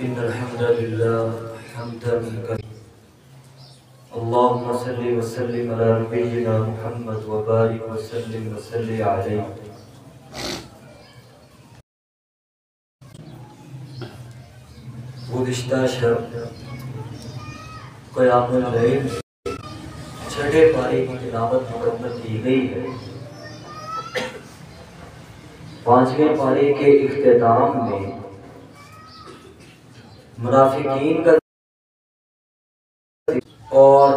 إن الحمد لله حمدا كثيرا اللهم صل وسلم على نبينا محمد وبارك وسلم وصل عليه. گزشتہ شب قیام اللیل چھٹے پارے کی تلاوت مکمل کی گئی ہے. پانچویں پارے کے اختتام میں منافقین کا اور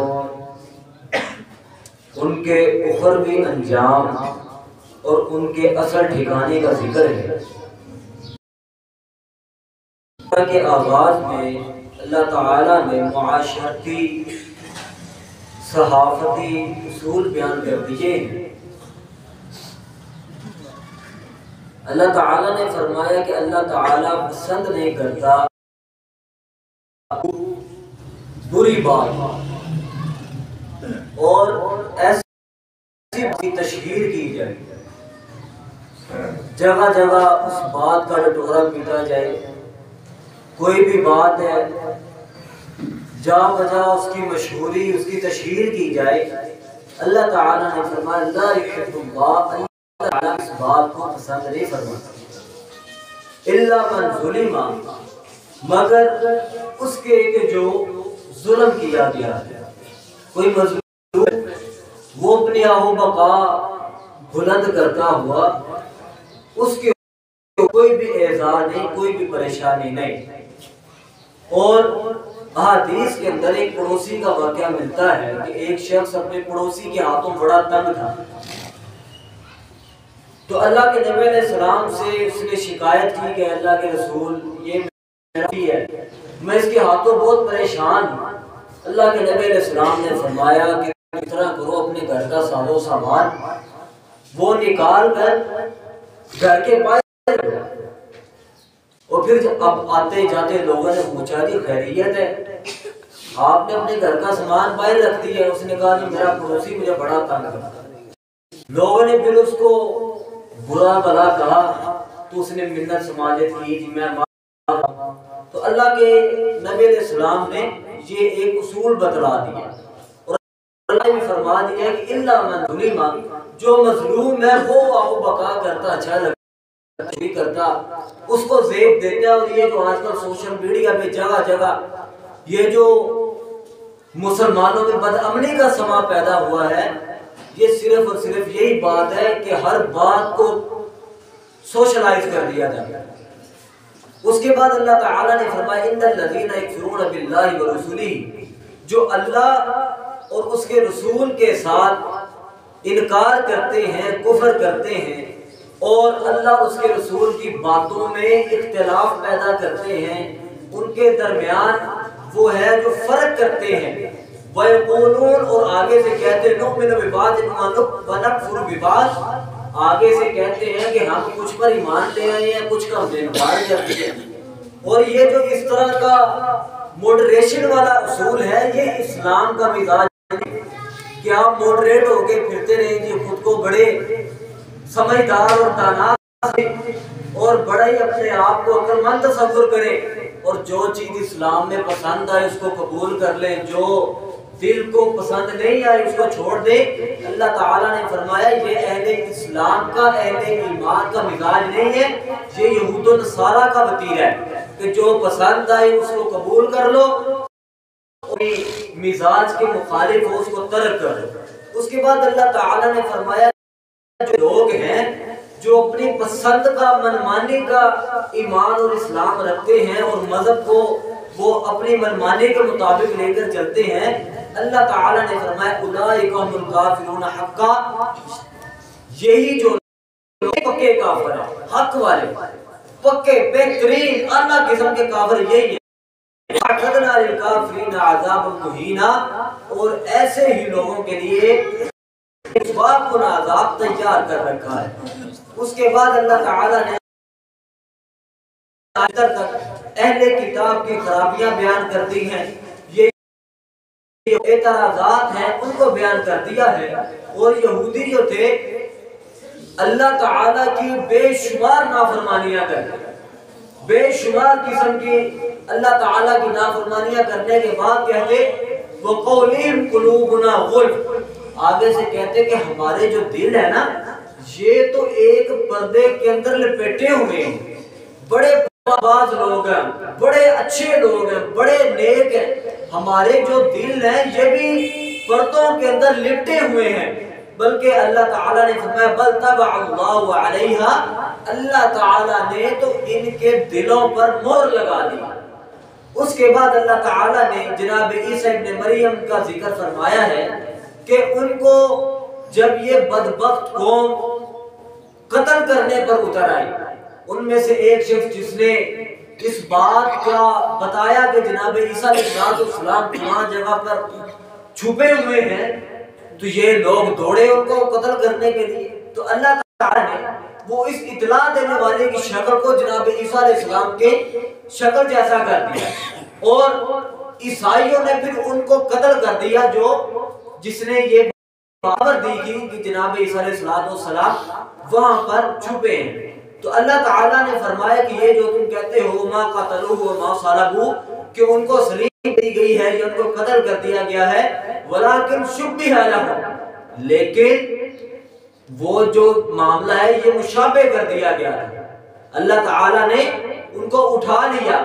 ان کے اخروی انجام اور ان کے اصل ٹھکانے کا ذکر ہے. کے آغاز میں اللہ تعالیٰ نے معاشرتی صحافتی اصول بیان کر دیے ہیں. اللہ تعالیٰ نے فرمایا کہ اللہ تعالیٰ پسند نہیں کرتا بری بات اور ایسی تشہیر کی جائے، جگہ جگہ اس بات کا ٹکڑا پیٹا جائے. کوئی بھی بات ہے جا بجا اس کی مشہوری اس کی تشہیر کی جائے. اللہ تعالیٰ نے فرمایا لا یحب اللہ، اللہ تعالیٰ اس بات کو پسند نہیں فرماتا. الا من ظلم، مگر اس کے کہ جو ظلم کیا گیا ہے. کوئی مظلوم وہ اپنی آہو بقا بلند کرتا ہوا اس کے کوئی بھی اعزار نہیں، کوئی بھی پریشانی نہیں. اور احادیث کے اندر ایک پڑوسی کا واقعہ ملتا ہے کہ ایک شخص اپنے پڑوسی کے ہاتھوں بڑا تنگ تھا، تو اللہ کے نبی علیہ السلام سے اس نے شکایت کی کہ اللہ کے رسول یہ میرا ہے، میں اس کے ہاتھوں بہت پریشان ہوں. اللہ کے نبی علیہ السلام نے فرمایا کہ اس طرح کرو، اپنے گھر کا ساز و سامان وہ نکال کر گھر کے باہر، اور پھر اب آتے جاتے لوگوں نے پوچھا کہ خیریت ہے، آپ نے اپنے گھر کا سامان باہر رکھ دیا. اس نے کہا کہ میرا پڑوسی مجھے بڑا تنگ کرتا ہے. لوگوں نے پھر اس کو برا بھلا کہا تو اس نے منت سماجت کی کہ میں تو اللہ کے نبی علیہ السلام نے یہ ایک اصول بتلا دیا اور اللہ نے فرما دیا کہ الا من ظلم، جو مظلوم ہے وہ آہو بقا کرتا، اچھا لگتا کرتا، اس کو زیب دیتا. اور یہ جو آج کل سوشل میڈیا پہ جگہ جگہ یہ جو مسلمانوں میں بدامنی کا سما پیدا ہوا ہے، یہ صرف اور صرف یہی بات ہے کہ ہر بات کو سوشلائز کر دیا جاتا ہے. اس کے بعد اللہ تعالیٰ نے فرمایا ان الذین یکفرون باللہ ورسولہ، جو اللہ اور اس کے رسول کے ساتھ انکار کرتے ہیں، کفر کرتے ہیں اور اللہ اس کے رسول کی باتوں میں اختلاف پیدا کرتے ہیں، ان کے درمیان وہ ہے جو فرق کرتے ہیں. وَيَقُولُونَ، اور آگے سے کہتے ہیں نُؤْمِنُ بِبَعْضٍ وَنَكْفُرُ بِبَعْضٍ، آگے سے کہتے ہیں کہ ہم کچھ پر ایمان لے آئے ہیں، کچھ کا انکار کرتے ہیں. اور یہ جو اس طرح کا موڈریشن والا اصول ہے، یہ اسلام کا مزاج ہے کہ آپ موڈریٹ ہو کے پھرتے رہیں گے، خود کو بڑے سمجھدار اور دانا اور بڑا ہی اپنے آپ کو عقل مند تصور کریں، اور جو چیز اسلام میں پسند آئے اس کو قبول کر لیں، جو دل کو پسند نہیں آئے اس کو چھوڑ دیں. اللہ تعالیٰ نے فرمایا یہ اہل اسلام کا، اہل ایمان کا مزاج نہیں ہے، یہ یہود و نصارہ کا وتیرہ ہے کہ جو پسند آئے اس کو قبول کر لو، مزاج کے مخالف ہو اس کو ترک کر لو. اس کے بعد اللہ تعالیٰ نے فرمایا جو لوگ ہیں جو اپنی پسند کا منمانی کا ایمان اور اسلام رکھتے ہیں اور مذہب کو وہ اپنی منمانی کے مطابق لے کر چلتے ہیں، اللہ تعالیٰ نے فرمایا اولئک هم الکافرون حقا، یہی جو پکے کافر ہیں، حق والے پکے بہترین اعلیٰ قسم کے کافر یہی ہیں. اعتدنا للکافرین عذابا مہینا، اور ایسے ہی لوگوں کے لیے اس بات کو عذاب تیار کر رکھا ہے. اس کے بعد اللہ تعالیٰ نے اہل کتاب کی خرابیاں بیان کر دی ہیں، یہ اعتراضات ہیں ان کو بیان کر دیا ہے. اور یہودی جو تھے اللہ تعالیٰ کی بے شمار نافرمانیاں کرتے، بے شمار قسم کی اللہ تعالیٰ کی نافرمانیاں کرنے کے بعد کہتے وَقَوْلِهِمْ قُلُوبُنَا غُلْفٌ، آگے سے کہتے کہ ہمارے جو دل ہے نا یہ تو ایک پردے کے اندر لپیٹے ہوئے ہیں، بڑے باز لوگ ہیں، بڑے اچھے لوگ ہیں، بڑے نیک ہیں، ہمارے جو دل ہیں یہ بھی پردوں کے اندر لپٹے ہوئے ہیں۔ بلکہ اللہ تعالیٰ نے فرمایا بل طبع اللہ علیہا، اللہ تعالیٰ نے تو ان کے دلوں پر مہر لگا دی۔ اس کے بعد اللہ تعالیٰ نے جناب عیسیٰ ابن مریم کا ذکر فرمایا ہے کہ ان کو جب یہ بدبخت قوم قتل کرنے پر اتر آئی، ان میں سے ایک شخص جس نے اس بات کا بتایا کہ جناب عیسیٰ علیہ السلام کہاں جگہ پر چھپے ہوئے ہیں، تو یہ لوگ دوڑے ان کو قتل کرنے کے لیے۔ تو اللہ تعالیٰ نے وہ اس اطلاع دینے والے کی شکل کو جناب عیسیٰ علیہ السلام کے شکل جیسا کر دیا، اور عیسائیوں نے پھر ان کو قتل کر دیا جس نے یہ خبر دی کی کہ جناب عیسیٰ علیہ السلام وہاں پر چھپے ہیں۔ تو اللہ تعالیٰ نے فرمایا کہ یہ جو تم کہتے ہو ما قتلوہ وما صلبوہ، کہ ان کو صلیب دی گئی ہے یا ان کو قتل کر دیا گیا ہے، ولیکن شبہ لہم، لیکن وہ جو معاملہ ہے یہ مشابہ کر دیا گیا ہے، اللہ تعالیٰ نے ان کو اٹھا لیا،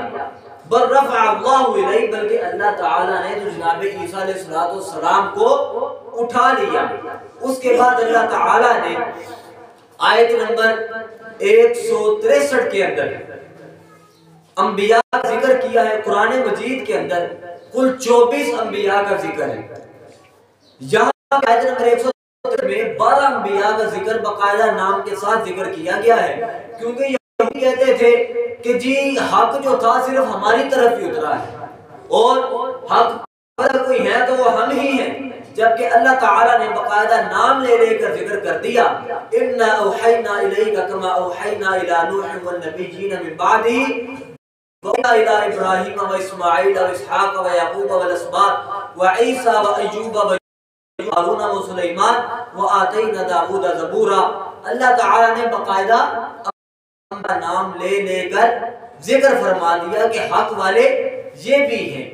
بل رفع اللہ الیہ، بلکہ اللہ تعالیٰ نے تو جناب عیسیٰ علیہ السلام کو اٹھا لیا۔ اس کے بعد اللہ تعالیٰ نے آیت نمبر 163 کے اندر انبیاء کا ذکر کیا ہے۔ قرآن مجید کے اندر کل 24 انبیاء کا ذکر ہے، یہاں آیت نمبر 163 میں 12 انبیاء کا ذکر باقاعدہ نام کے ساتھ ذکر کیا گیا ہے، کیونکہ یہ کہتے تھے کہ جی حق جو تھا صرف ہماری طرف ہی اترا ہے، اور حق اگر کوئی ہے تو وہ ہم ہی ہیں، جبکہ اللہ تعالیٰ نے باقاعدہ نام لے لے کر ذکر کر دیا اِنَّا أَوْحَيْنَا إِلَيْكَ كَمَا أَوْحَيْنَا إِلَى نُوحٍ وَالنَّبِيِّينَ مِن بَعْدِهِ وَإِلَى إِبْرَاهِيمَ وَإِسْمَاعِيلَ وَإِسْحَاقَ وَيَعْقُوبَ وَالْأَسْبَاطِ وَعِيسَى وَأَيُّوبَ وَهَارُونَ وَسُلَيْمَانَ وَآتَيْنَا دَاوُودَ زَبُورًا۔ اللہ تعالیٰ نے باقاعدہ اپنا نام لے لے کر ذکر فرما دیا کہ حق والے یہ بھی ہیں۔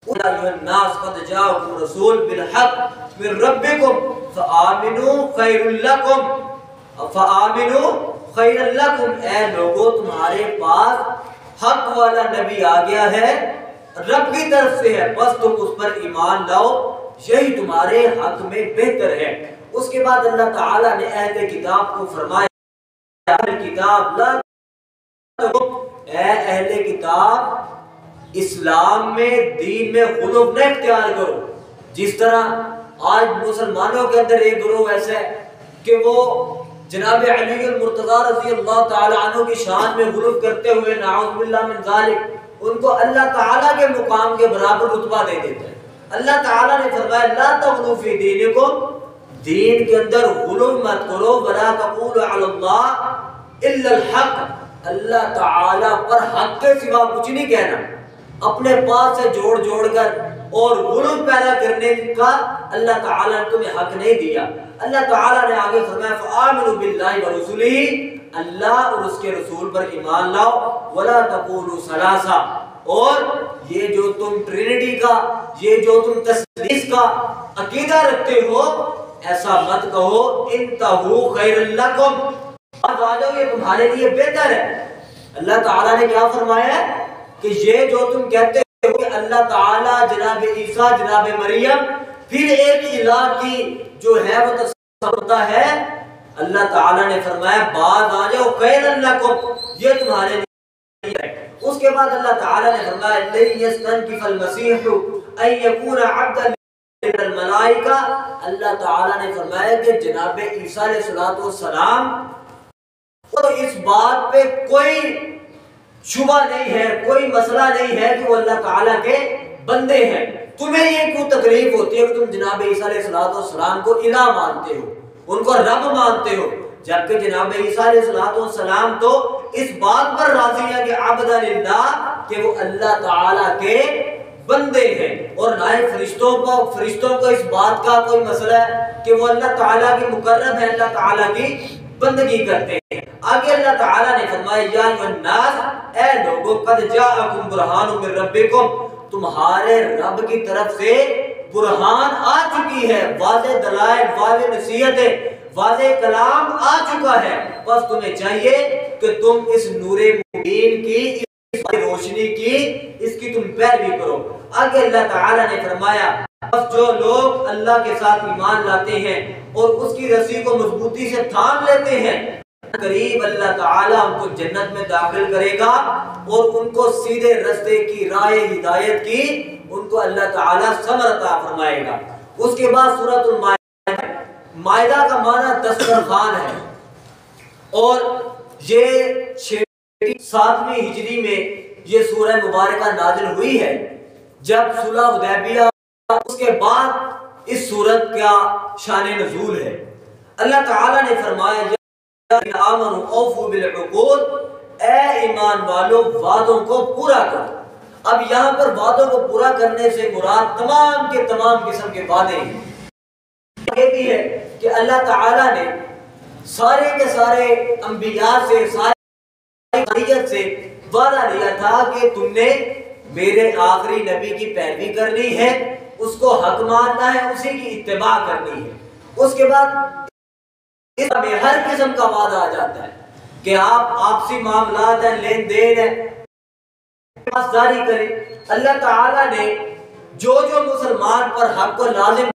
يا أيها الناس قد جاءكم رسول بالحق من ربكم فآمنوا خير لكم فآمنوا خير لكم، اے لوگو تمہارے پاس حق والا نبی آ گیا ہے، رب کی طرف سے ہے، بس تم اس پر ایمان لاؤ، یہی تمہارے حق میں بہتر ہے۔ اس کے بعد اللہ تعالیٰ نے اہل کتاب کو فرمایا اہل کتاب لا، اے اہل کتاب اسلام میں دین میں غلو نہ اختیار کرو۔ جس طرح آج مسلمانوں کے اندر ایک گروہ ایسا ہے کہ وہ جناب علی المرتضیٰ رضی اللہ تعالی عنہ کی شان میں غلو کرتے ہوئے نعوذ باللہ من ذالک ان کو اللہ تعالیٰ کے مقام کے برابر رتبہ دے دیتے ہیں۔ اللہ تعالیٰ نے فرمایا لا تغلو فی دینکم، دین کے اندر غلو مت کرو، ولا تقولوا علی اللہ الا الحق، اللہ تعالیٰ پر حق کے سوا کچھ نہیں کہنا، اپنے پاس سے جوڑ جوڑ کر اور غلو پیدا کرنے کا اللہ تعالیٰ نے تمہیں حق نہیں دیا۔ اللہ تعالیٰ نے آگے فرمایا فآمنوا باللہ ورسولہ، اللہ اور اس کے رسول پر ایمان لاؤ، ولا تقولوا ثلاثہ، اور یہ جو تم ٹرینٹی کا، یہ جو تم تثلیث کا عقیدہ رکھتے ہو ایسا مت کہو، انتہوا خیر لکم، اب آ جاؤ یہ تمہارے لیے بہتر ہے۔ اللہ تعالیٰ نے کیا فرمایا ہے کہ یہ جو تم کہتے ہو کہ اللہ تعالیٰ جناب عیسیٰ جناب مریم پھر ایک الہ کی جو ہے وہ تصور ہے، اللہ تعالیٰ نے فرمایا بعد آ جاؤ خیر لکم، یہ تمہارے لیے ہے۔ اس کے بعد اللہ تعالیٰ نے فرمایا لن یستنکف المسیح ان یکون عبدا للملائکہ، اللہ تعالیٰ نے فرمایا کہ جناب عیسیٰ علیہ السلام تو اس بات پہ کوئی شبہ نہیں ہے، کوئی مسئلہ نہیں ہے کہ وہ اللہ تعالیٰ کے بندے ہیں۔ تمہیں یہ کیوں تکلیف ہوتی ہے کہ تم جناب عیسیٰ علیہ السلام کو الہ مانتے ہو، ان کو رب مانتے ہو، جبکہ جناب عیسیٰ علیہ السلام تو اس بات پر راضی ہے کہ عبد للہ، کہ وہ اللہ تعالیٰ کے بندے ہیں، اور نہ فرشتوں کو اس بات کا کوئی مسئلہ ہے کہ وہ اللہ تعالیٰ کے مقرب ہیں، اللہ تعالیٰ کی بندگی کرتے ہیں۔ آگے اللہ تعالیٰ نے فرمایا یا ایھا الناس، اے لوگو وہ قد جاءکم برہان من ربکم، تمہارے رب کی طرف سے برہان آ چکی ہے، واضح دلائل، واضح نصیحتیں، واضح کلام آ چکا ہے، بس تمہیں چاہیے کہ تم اس نور مبین کی، اس روشنی کی، اس کی تم پیروی کرو۔ آگے اللہ تعالیٰ نے فرمایا بس جو لوگ اللہ کے ساتھ ایمان لاتے ہیں اور اس کی رسی کو مضبوطی سے تھام لیتے ہیں، قریب اللہ تعالیٰ ان کو جنت میں داخل کرے گا اور ان کو سیدھے رستے کی راہ ہدایت کی ان کو اللہ تعالیٰ ثمر عطا فرمائے گا۔ اس کے بعد سورۃ المائدہ، مائدہ کا معنی دسترخوان ہے، اور یہ 7ویں ہجری میں یہ سورہ مبارکہ نازل ہوئی ہے، جب صلح حدیبیہ، اس کے بعد اس سورت کا شان نزول ہے۔ اللہ تعالیٰ نے فرمایا آمنوا اوفوا بالعقود، اے ایمان والو وعدوں کو پورا کرو۔ اب یہاں پر وعدوں کو پورا کرنے سے مراد تمام کے تمام قسم کے وعدے ہیں۔ یہ بھی ہے کہ اللہ تعالیٰ نے سارے کے سارے انبیاء سے، سارے خلیت سے وعدہ لیا تھا کہ تم نے میرے آخری نبی کی پیروی کرنی ہے، اس کو حق ماننا ہے، اسی کی اتباع کرنی ہے۔ اس کے بعد اس میں ہر قسم کا وعدہ آ جاتا ہے کہ آپ آپسی معاملات ہیں، لین دین ہے، پاسداری کریں۔ اللہ تعالیٰ نے جو مسلمان پر حق کو لازم،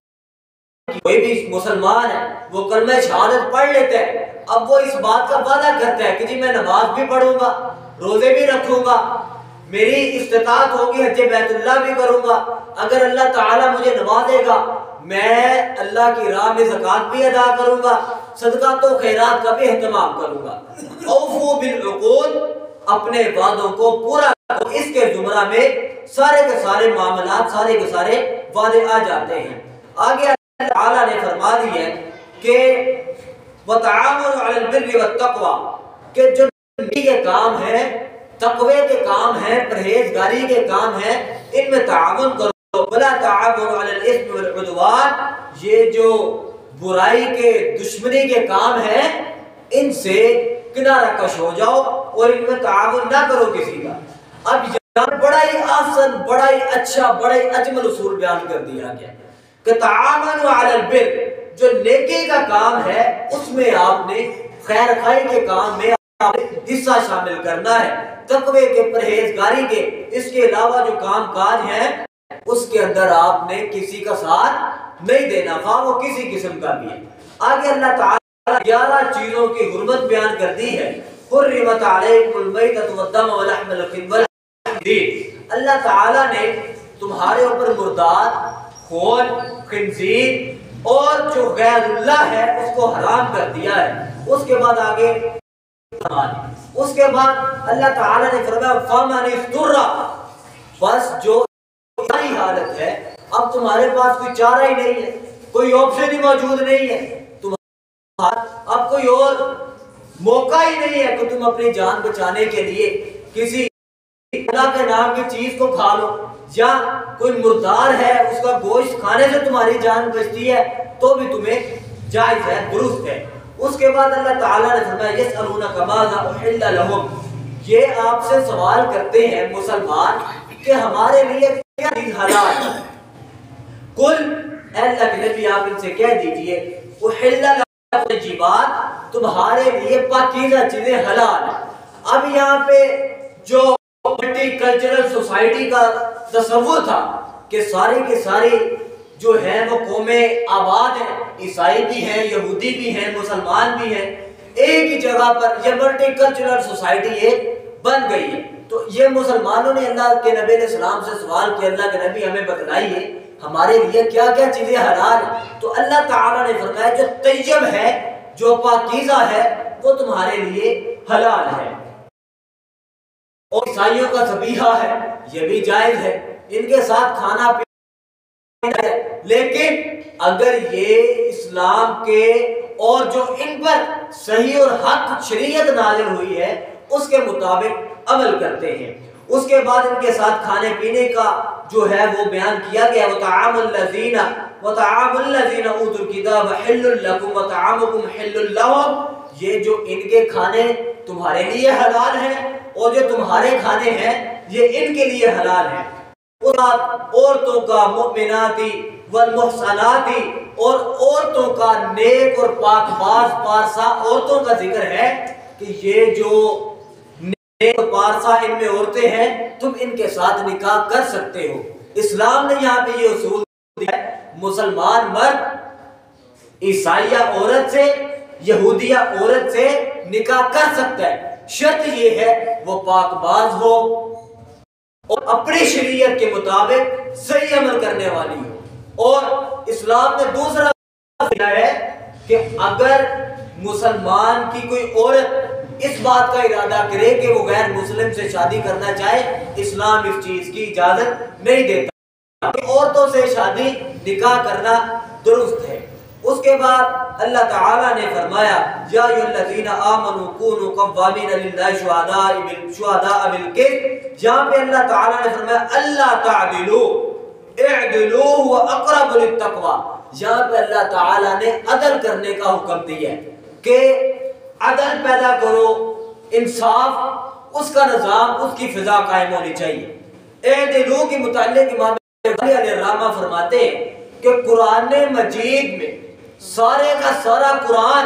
کوئی بھی مسلمان ہے وہ کلمہ شہادت پڑھ لیتا ہے، اب وہ اس بات کا وعدہ کرتا ہے کہ جی میں نماز بھی پڑھوں گا، روزے بھی رکھوں گا، میری استطاعت ہوگی حج بیت اللہ بھی کروں گا، اگر اللہ تعالیٰ مجھے نوازے گا میں اللہ کی راہ میں زکوٰۃ بھی ادا کروں گا، صدقات و خیرات کا بھی اہتمام کروں گا۔ اوفوا بالعقود، اپنے وعدوں کو پورا کرو۔ اس کے زمرہ میں سارے کے سارے معاملات، سارے کے سارے وعدے آ جاتے ہیں۔ آگے اللہ تعالیٰ نے فرما دی ہے کہ وَتَعَاوَنُوا عَلَى الْبِرِّ وَالتَّقْوَى، کہ جو نیکی کے کام ہیں، تقوی کے کام ہیں، پرہیزگاری کے کام ہیں، ان میں تعاون کرو۔ وَلَا تَعَاوَنُوا عَلَى الْإِثْمِ وَالْعُدْوَانِ، یہ جو برائی کے، دشمنی کے کام ہیں، ان سے کنارہ کش ہو جاؤ اور ان میں تعاون نہ کرو کسی کا۔ اب یہاں بڑا ہی آسان، بڑا ہی اچھا، بڑا ہی اجمل اصول بیان کر دیا گیا کہ تعاونوا علی البر، جو نیکی کا کام ہے اس میں آپ نے، خیر خائی کے کام میں آپ نے حصہ شامل کرنا ہے، تقوی کے، پرہیزگاری کے، اس کے علاوہ جو کام کاج ہیں اس کے اندر آپ نے کسی کا ساتھ نہیں دینا، خواہ وہ کسی قسم کا بھی ہے۔ آگے اللہ تعالیٰ 11 چیزوں کی حرمت بیان کر دی ہے۔ حرمت علیکم المیتۃ والدم ولحم الخنزیر، اللہ تعالیٰ نے تمہارے اوپر مردار، خون، خنزیر اور جو غیر اللہ ہے اس کو حرام کر دیا ہے۔ اس کے بعد آگے اس کے بعد اللہ تعالیٰ نے فرمایا فَمَنِ اضْطُرَّ، بس جو ساری حالت ہے، اب تمہارے پاس کوئی چارہ ہی نہیں ہے، کوئی آپشن ہی موجود نہیں ہے، اب کوئی اور موقع ہی نہیں ہے کہ تم اپنی جان بچانے کے لیے کسی اللہ کے نام کی چیز کو کھا لو، یا کوئی مردار ہے اس کا گوشت کھانے سے تمہاری جان بچتی ہے تو بھی تمہیں جائز ہے، درست ہے۔ اس کے بعد اللہ تعالیٰ نے فرمایا یسألونک ماذا احل لہم، یہ آپ سے سوال کرتے ہیں مسلمان کہ ہمارے لیے کیا چیز حلال ہے۔ کل اے اللہ کے نبی آپ ان سے کہہ دیجئے احل لہم الطیبات، تمہارے لیے پاکیزہ چیزیں حلال ہیں۔ اب یہاں پہ جو ملٹی کلچرل سوسائٹی کا تصور تھا کہ ساری کے ساری جو ہیں وہ قومیں آباد ہیں، عیسائی بھی ہیں، یہودی بھی ہیں، مسلمان بھی ہیں، ایک ہی جگہ پر یہ ملٹی کلچرل سوسائٹی ایک بن گئی ہے۔ تو یہ مسلمانوں نے اللہ کے نبی علیہ السلام سے سوال کیا اللہ کے نبی ہمیں بتلائیے ہمارے لیے کیا کیا چیزیں حلال ہیں، تو اللہ تعالیٰ نے فرمایا جو طیب ہے، جو پاکیزہ ہے، وہ تمہارے لیے حلال ہے۔ اور عیسائیوں کا ذبیحہ ہے، یہ بھی جائز ہے، ان کے ساتھ کھانا پینا ہے، لیکن اگر یہ اسلام کے اور جو ان پر صحیح اور حق شریعت نازل ہوئی ہے اس کے مطابق عمل کرتے ہیں۔ اس کے بعد ان کے ساتھ کھانے پینے کا جو ہے وہ بیان کیا گیا وَطَعَامُ الَّذِينَ أُوتُوا الْكِتَابَ حِلٌّ لَكُمْ وَطَعَامُكُمْ حِلٌّ لَهُمْ، یہ جو ان کے کھانے تمہارے لیے حلال ہیں اور جو تمہارے کھانے ہیں یہ ان کے لیے حلال ہیں۔ عورتوں کا مومناتی والمحصناتی، اور عورتوں کا نیک اور پاک باز پارسا عورتوں کا ذکر ہے کہ یہ جو نیک اور پارسا ان میں عورتیں ہیں تم ان کے ساتھ نکاح کر سکتے ہو۔ اسلام نے یہاں پہ یہ اصول دیا ہے، مسلمان مرد عیسائیہ عورت سے، یہودیہ عورت سے نکاح کر سکتا ہے، شرط یہ ہے وہ پاک باز ہو اور اپنی شریعت کے مطابق صحیح عمل کرنے والی ہو۔ اور اسلام نے دوسرا دیا ہے کہ اگر مسلمان کی کوئی عورت اس بات کا ارادہ کرے کہ وہ غیر مسلم سے شادی کرنا چاہے، اسلام اس چیز کی اجازت نہیں دیتا کہ عورتوں سے شادی نکاح کرنا درست ہے۔ اس کے بعد اللہ تعالیٰ نے فرمایا یا ایھا الذین آمنوا کونوا قوامین للہ شہداء بالقسط۔ یہاں پہ اللہ تعالیٰ نے فرمایا اللہ تعدلوا اعدلوا هو اقرب للتقوی۔ یہاں پہ اللہ تعالیٰ نے عدل کرنے کا حکم دیا ہے کہ عدل پیدا کرو، انصاف، اس کا نظام، اس کی فضا قائم ہونی چاہیے۔ اعدلوا کے متعلق امام علیہ الرحمہ فرماتے ہیں کہ قرآن مجید میں سارے کا سارا قرآن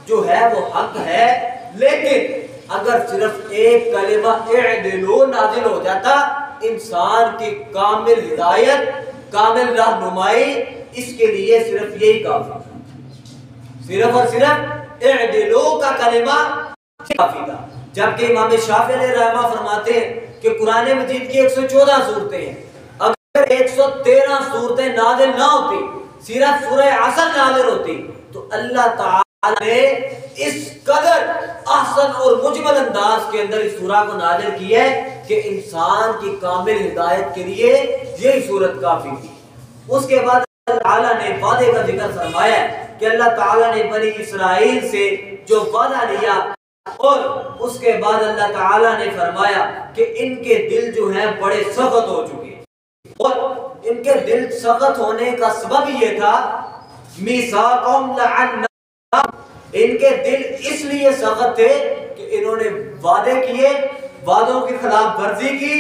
جو ہے وہ حق ہے، لیکن اگر صرف ایک کلمہ اعدلوا نازل ہو جاتا انسان کی کامل ہدایت، کامل رہنمائی، اس کے لیے صرف یہی کافی، صرف اور صرف اعدلوا کا کلمہ کافی تھا۔ جبکہ امام شافعی علیہ رحمہ فرماتے ہیں کہ قرآن مجید کی 114 صورتیں ہیں، اگر 113 صورتیں نازل نہ ہوتی، صرف سورہ عصر نازل ہوتی، تو اللہ تعالی نے اس قدر احسن اور مجمل انداز کے اندر اس سورہ کو نازل کیا ہے کہ انسان کی کامل ہدایت کے لیے یہی صورت کافی تھی۔ اس کے بعد اللہ تعالیٰ نے وعدے کا ذکر فرمایا کہ اللہ تعالیٰ نے بنی اسرائیل سے جو وعدہ لیا، اور اس کے بعد اللہ تعالیٰ نے فرمایا کہ ان کے دل جو ہیں بڑے سخت ہو چکے، اور ان کے دل سخت ہونے کا سبب یہ تھا میثاقہم لعناہم، ان کے دل اس لیے سخت تھے کہ انہوں نے وعدے کیے، وعدوں کی خلاف ورزی کی،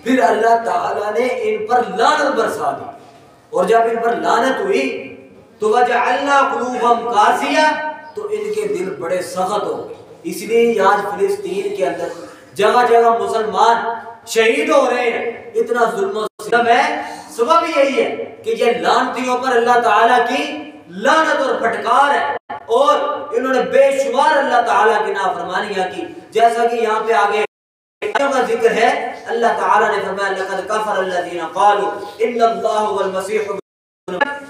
پھر اللہ تعالیٰ نے ان پر لعنت برسا دی، اور جب ان پر لعنت ہوئی تو وجعلنا قلوبہم قاسیہ، تو ان کے دل بڑے سخت ہو گئے۔ اس لیے آج فلسطین کے اندر جگہ جگہ مسلمان شہید ہو رہے ہیں، اتنا ظلم و ستم ہے، سبب یہی ہے کہ یہ لعنتیوں پر اللہ تعالیٰ کی لعنت اور پھٹکار ہے، اور انہوں نے بے شمار اللہ تعالیٰ کی نافرمانیاں کی، جیسا کہ یہاں پہ آگے کا ذکر ہے۔ اللہ تعالیٰ نے فرمایا لقد کفر الذین قالوا ان اللہ والمسیح،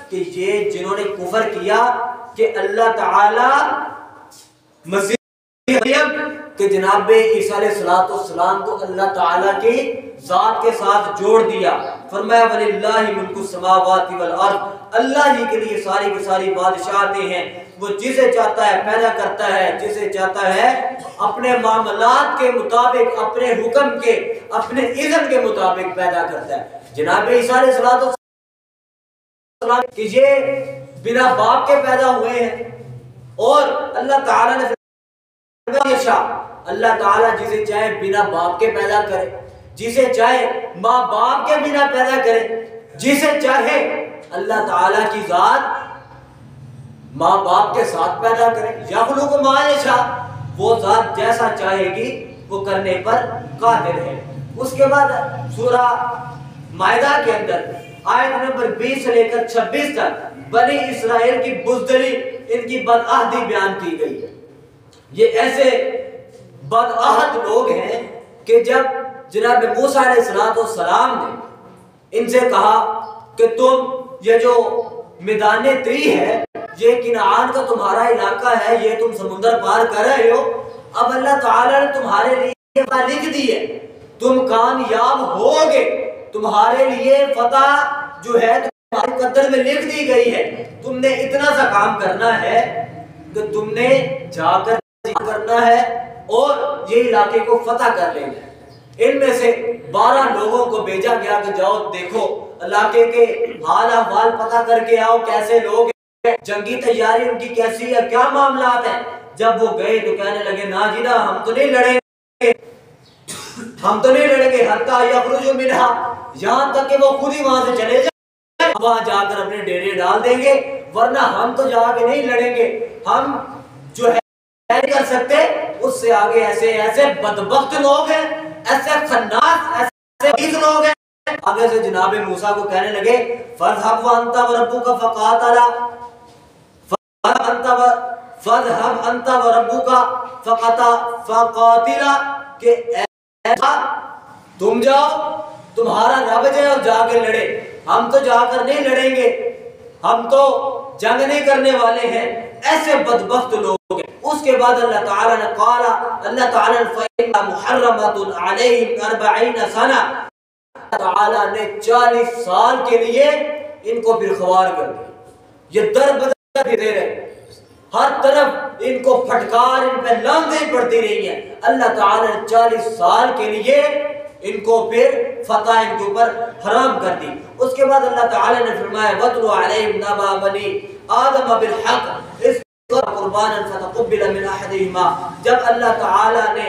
کہ یہ جنہوں نے کفر کیا کہ اللہ تعالیٰ مسیح کہ جناب عیسیٰ علیہ السلام کو اللہ تعالیٰ کی ذات کے ساتھ جوڑ دیا، فرمایا وَلِلَّهِ مُلْكُ السَّمَاوَاتِ وَالْأَرْضِ، اللہ ہی کے لیے ساری کی ساری بادشاہتیں ہیں، وہ جسے چاہتا ہے پیدا کرتا ہے، جسے چاہتا ہے اپنے معاملات کے مطابق، اپنے حکم کے، اپنے اذن کے مطابق پیدا کرتا ہے۔ جناب عیسیٰ علیہ السلام کہ یہ بنا باپ کے پیدا ہوئے ہیں، اور اللہ تعالیٰ نے اللہ تعالیٰ جسے چاہے بنا باپ کے پیدا کرے، جسے چاہے ماں باپ کے بنا پیدا کرے، جسے چاہے اللہ تعالیٰ کی ذات ماں باپ کے ساتھ پیدا کرے، یخلق ما یشاء، وہ ذات جیسا چاہے گی وہ کرنے پر قادر ہے۔ اس کے بعد سورہ مائدہ کے اندر آیت نمبر 20 سے لے کر 26 تک بنی اسرائیل کی بزدلی، ان کی بدعہدی بیان کی گئی ہے۔ یہ ایسے بدعہد لوگ ہیں کہ جب جناب موسیٰ علیہ السلام نے ان سے کہا کہ تم یہ جو میدان طری ہے، یہ کنعان کا تمہارا علاقہ ہے، یہ تم سمندر پار کر رہے ہو، اب اللہ تعالیٰ نے تمہارے لیے فتح لکھ دی ہے، تم کامیاب ہوگے، تمہارے لیے فتح جو ہے تمہارے قدر میں لکھ دی گئی ہے، تم نے اتنا سا کام کرنا ہے کہ تم نے جا کر کرنا ہے اور یہ علاقے کو فتح کر لینا ہے۔ ان میں سے 12 لوگوں کو بھیجا گیا کہ جاؤ دیکھو علاقے کے حال احوال پتہ کر کے آؤ، کیسے لوگ ہیں، جنگی تیاری ان کی کیسی ہے، کیا معاملات ہیں۔ جب وہ گئے تو کہنے لگے نا جی نا ہم تو نہیں لڑیں گے، ہم تو نہیں لڑیں گے حتی یخرجوا منہا، یہاں تک کہ وہ خود ہی وہاں سے چلے جائیں، وہاں جا کر اپنے ڈیرے ڈال دیں گے، ورنہ ہم تو جا کے نہیں لڑیں گے، ہم جو ہے نہیں کر سکتے اس سے آگے۔ ایسے بدبخت لوگ ہیں، ایسے خناس، ایسے غلیظ لوگ ہیں۔ آگے سے جناب موسیٰ کو کہنے لگے فَاذْهَبْ وَأَنْتَ وَرَبُّكَ فَقَاتِلَا، فَاذْهَبْ أَنْتَ وَرَبُّكَ فَقَاتِلَا، کہ تم جاؤ، تمہارا رب جائے اور جا کے لڑے، ہم تو جا کر نہیں لڑیں گے، ہم تو جنگ نہیں کرنے والے ہیں۔ ایسے بدبخت لوگ ہیں۔ اس کے بعد اللہ تعالیٰ نے قال، اللہ تعالیٰ نے فَإِنَّ مُحَرَّمَةٌ عَلَيْهِمْ 40 سنہ، اللہ تعالیٰ نے 40 سال کے لیے ان کو پھر خوار کر دیا، یہ در بدر پھرتے رہے، ہر طرف ان کو پھٹکار، ان پہ لعنتیں پڑتی رہی ہیں۔ اللہ تعالیٰ نے 40 سال کے لیے ان کو پھر فتح ان کے اوپر حرام کر دی۔ اس کے بعد اللہ تعالیٰ نے فرمایا وَاتْلُ عَلَيْهِمْ نَبَأَ بَنِي آدَمَ بِالْحَقِّ اذْ قُرْبَانًا فَتَقُبِّلَ مِنْ أَحَدِهِمَا، جب اللہ تعالیٰ نے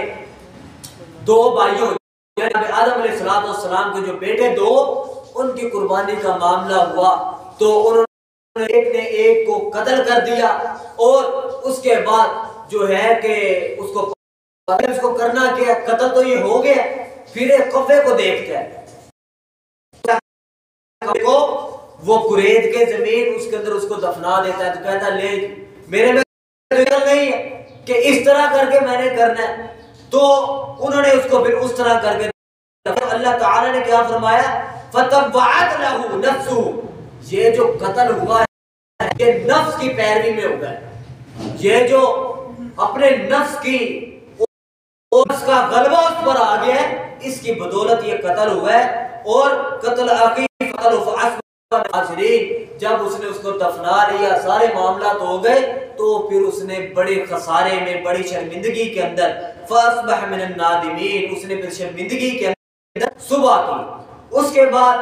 دو بھائیوں یعنی آدم علیہ السلام کے جو بیٹے دو، ان کی قربانی کا معاملہ ہوا تو انہوں نے ایک نے ایک کو قتل کر دیا، اور اس کے بعد جو ہے کہ اس کو کرنا کیا، قتل تو یہ ہو گیا، پھر ایک کفے کو دیکھتا ہے، وہ قرید کے زمین اس کے اندر اس کو دفنا دیتا ہے، تو کہتا ہے لے میرے میں نہیں ہے کہ اس طرح کر کے میں نے کرنا ہے، تو انہوں نے اس کو پھر اس طرح کر کے اللہ تعالیٰ نے کیا فرمایا فَتَبَّعَتْ لَهُ نَفْسُهُ، یہ جو قتل ہوا ہے یہ نفس کی پیروی میں ہوا ہے، یہ جو اپنے نفس کی اس کا غلبہ اس پر آ گیا ہے، اس کی بدولت یہ قتل ہوا ہے۔ اور قتل عقیق قتل فَأَصْبَحَ نَادِمِينَ، جب اس نے اس کو دفنا لیا، سارے معاملات ہو گئے، تو پھر اس نے بڑے خسارے میں، بڑی شرمندگی کے اندر فَأَصْبَحَ مِنَ النَّادِمِينَ، اس نے پھر شرمندگی کے اندر صبح کی۔ اس کے بعد